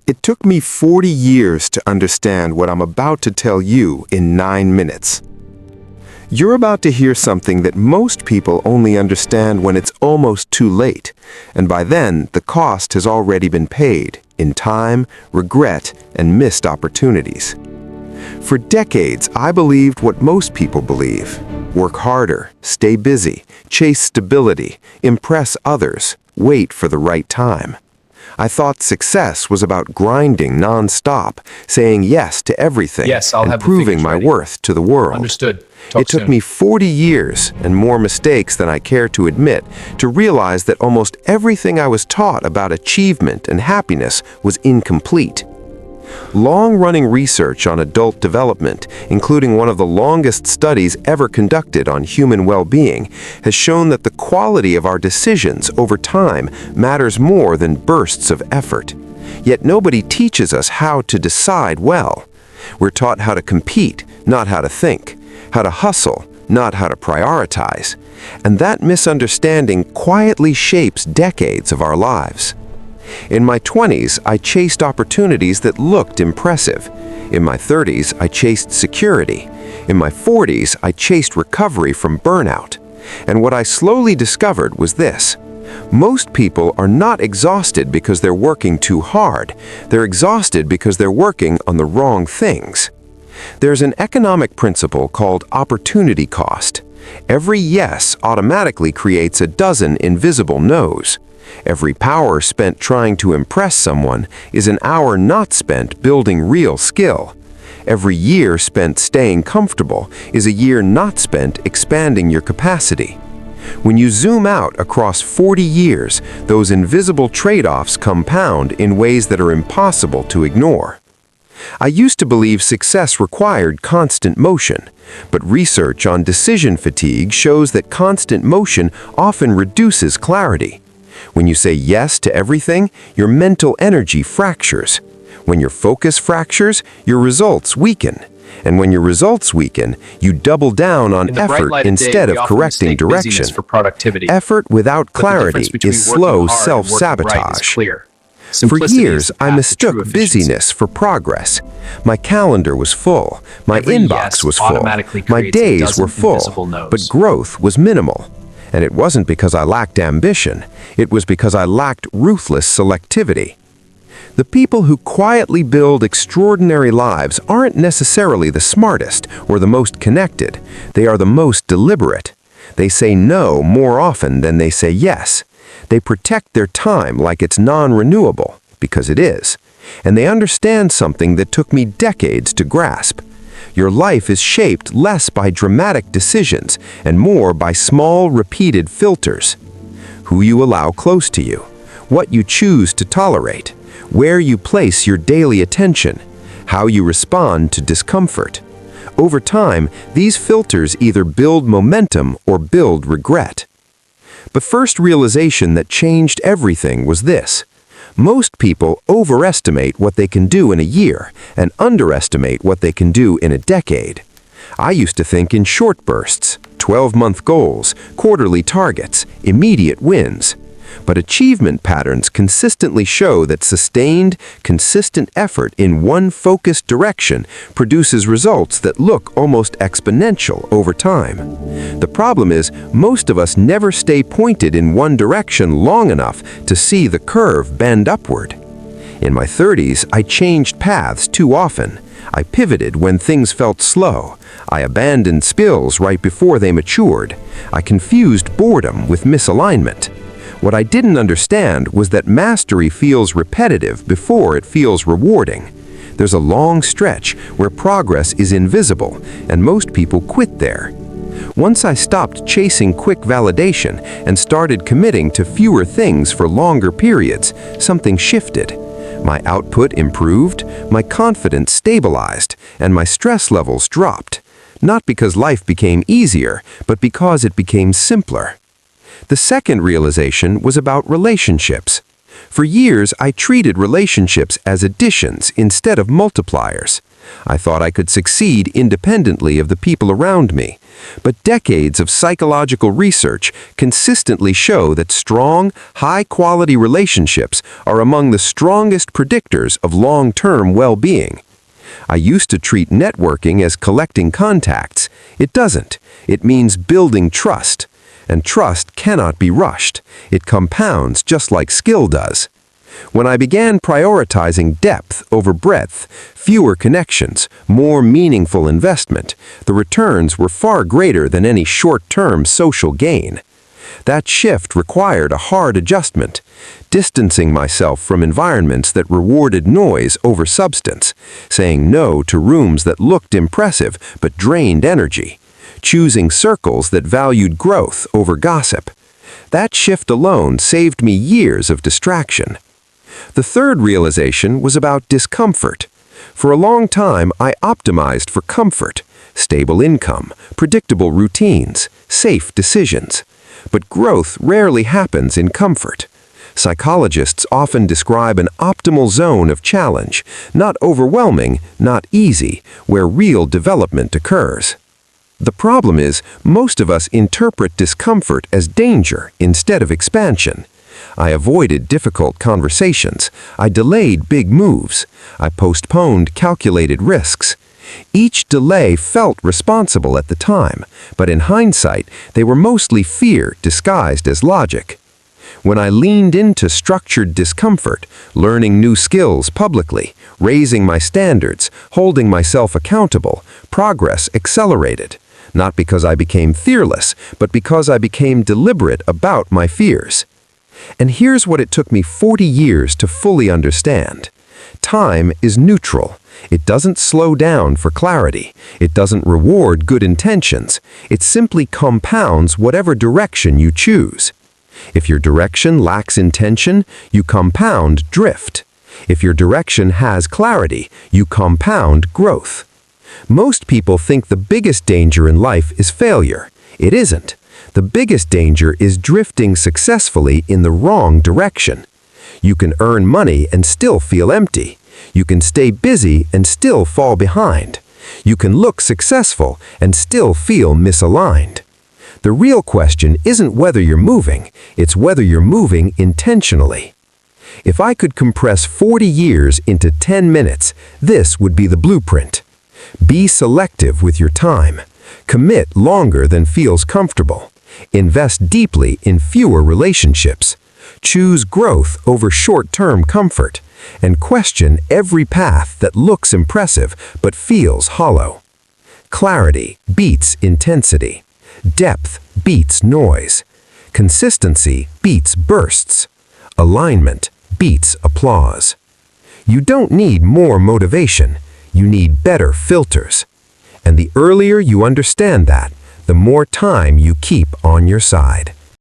It took me 40 years to understand what I'm about to tell you in 9 minutes. You're about to hear something that most people only understand when it's almost too late, and by then the cost has already been paid in time, regret, and missed opportunities. For decades, I believed what most people believe. Work harder, stay busy, chase stability, impress others, wait for the right time. I thought success was about grinding non-stop, saying yes to everything, Yes, I'll and have the proving figures my ready. worth to the world. Understood. Talk It took soon. me 40 years and more mistakes than I care to admit to realize that almost everything I was taught about achievement and happiness was incomplete. Long-running research on adult development, including one of the longest studies ever conducted on human well-being, has shown that the quality of our decisions over time matters more than bursts of effort. Yet nobody teaches us how to decide well. We're taught how to compete, not how to think, how to hustle, not how to prioritize. And that misunderstanding quietly shapes decades of our lives. In my 20s, I chased opportunities that looked impressive. In my 30s, I chased security. In my 40s, I chased recovery from burnout. And what I slowly discovered was this: most people are not exhausted because they're working too hard. They're exhausted because they're working on the wrong things. There's an economic principle called opportunity cost. Every yes automatically creates a dozen invisible no's. Every power spent trying to impress someone is an hour not spent building real skill. Every year spent staying comfortable is a year not spent expanding your capacity. When you zoom out across 40 years, those invisible trade-offs compound in ways that are impossible to ignore. I used to believe success required constant motion, but research on decision fatigue shows that constant motion often reduces clarity. When you say yes to everything, your mental energy fractures. When your focus fractures, your results weaken. And when your results weaken, you double down on In the bright effort light of day, instead we of often correcting mistake direction. busyness for productivity. Effort without But the difference clarity between is working slow hard and working right is self-sabotage. clear. For Simplicity is years, the I path to mistook true efficiency. busyness for progress. My calendar was full, my Every inbox yes was full, automatically my creates a days dozen were full, invisible no's. but growth was minimal. And it wasn't because I lacked ambition, it was because I lacked ruthless selectivity. The people who quietly build extraordinary lives aren't necessarily the smartest or the most connected. They are the most deliberate. They say no more often than they say yes. They protect their time like it's non-renewable, because it is. And they understand something that took me decades to grasp. Your life is shaped less by dramatic decisions and more by small, repeated filters. Who you allow close to you, what you choose to tolerate, where you place your daily attention, how you respond to discomfort. Over time, these filters either build momentum or build regret. The first realization that changed everything was this: most people overestimate what they can do in a year and underestimate what they can do in a decade. I used to think in short bursts, 12-month goals, quarterly targets, immediate wins. But achievement patterns consistently show that sustained, consistent effort in one focused direction produces results that look almost exponential over time. The problem is, most of us never stay pointed in one direction long enough to see the curve bend upward. In my 30s, I changed paths too often. I pivoted when things felt slow. I abandoned skills right before they matured. I confused boredom with misalignment. What I didn't understand was that mastery feels repetitive before it feels rewarding. There's a long stretch where progress is invisible, and most people quit there. Once I stopped chasing quick validation and started committing to fewer things for longer periods, something shifted. My output improved, my confidence stabilized, and my stress levels dropped. Not because life became easier, but because it became simpler. The second realization was about relationships. For years, I treated relationships as additions instead of multipliers. I thought I could succeed independently of the people around me. But decades of psychological research consistently show that strong, high-quality relationships are among the strongest predictors of long-term well-being. I used to treat networking as collecting contacts. It doesn't. It means building trust. And trust cannot be rushed. It compounds just like skill does. When I began prioritizing depth over breadth, fewer connections, more meaningful investment, the returns were far greater than any short-term social gain. That shift required a hard adjustment, distancing myself from environments that rewarded noise over substance, saying no to rooms that looked impressive but drained energy, choosing circles that valued growth over gossip. That shift alone saved me years of distraction. The third realization was about discomfort. For a long time, I optimized for comfort, stable income, predictable routines, safe decisions. But growth rarely happens in comfort. Psychologists often describe an optimal zone of challenge, not overwhelming, not easy, where real development occurs. The problem is, most of us interpret discomfort as danger instead of expansion. I avoided difficult conversations. I delayed big moves. I postponed calculated risks. Each delay felt responsible at the time, but in hindsight, they were mostly fear disguised as logic. When I leaned into structured discomfort, learning new skills publicly, raising my standards, holding myself accountable, progress accelerated. Not because I became fearless, but because I became deliberate about my fears. And here's what it took me 40 years to fully understand. Time is neutral. It doesn't slow down for clarity. It doesn't reward good intentions. It simply compounds whatever direction you choose. If your direction lacks intention, you compound drift. If your direction has clarity, you compound growth. Most people think the biggest danger in life is failure. It isn't. The biggest danger is drifting successfully in the wrong direction. You can earn money and still feel empty. You can stay busy and still fall behind. You can look successful and still feel misaligned. The real question isn't whether you're moving, it's whether you're moving intentionally. If I could compress 40 years into 10 minutes, this would be the blueprint. Be selective with your time. Commit longer than feels comfortable. Invest deeply in fewer relationships. Choose growth over short-term comfort. And question every path that looks impressive but feels hollow. Clarity beats intensity. Depth beats noise. Consistency beats bursts. Alignment beats applause. You don't need more motivation. You need better filters. And the earlier you understand that, the more time you keep on your side.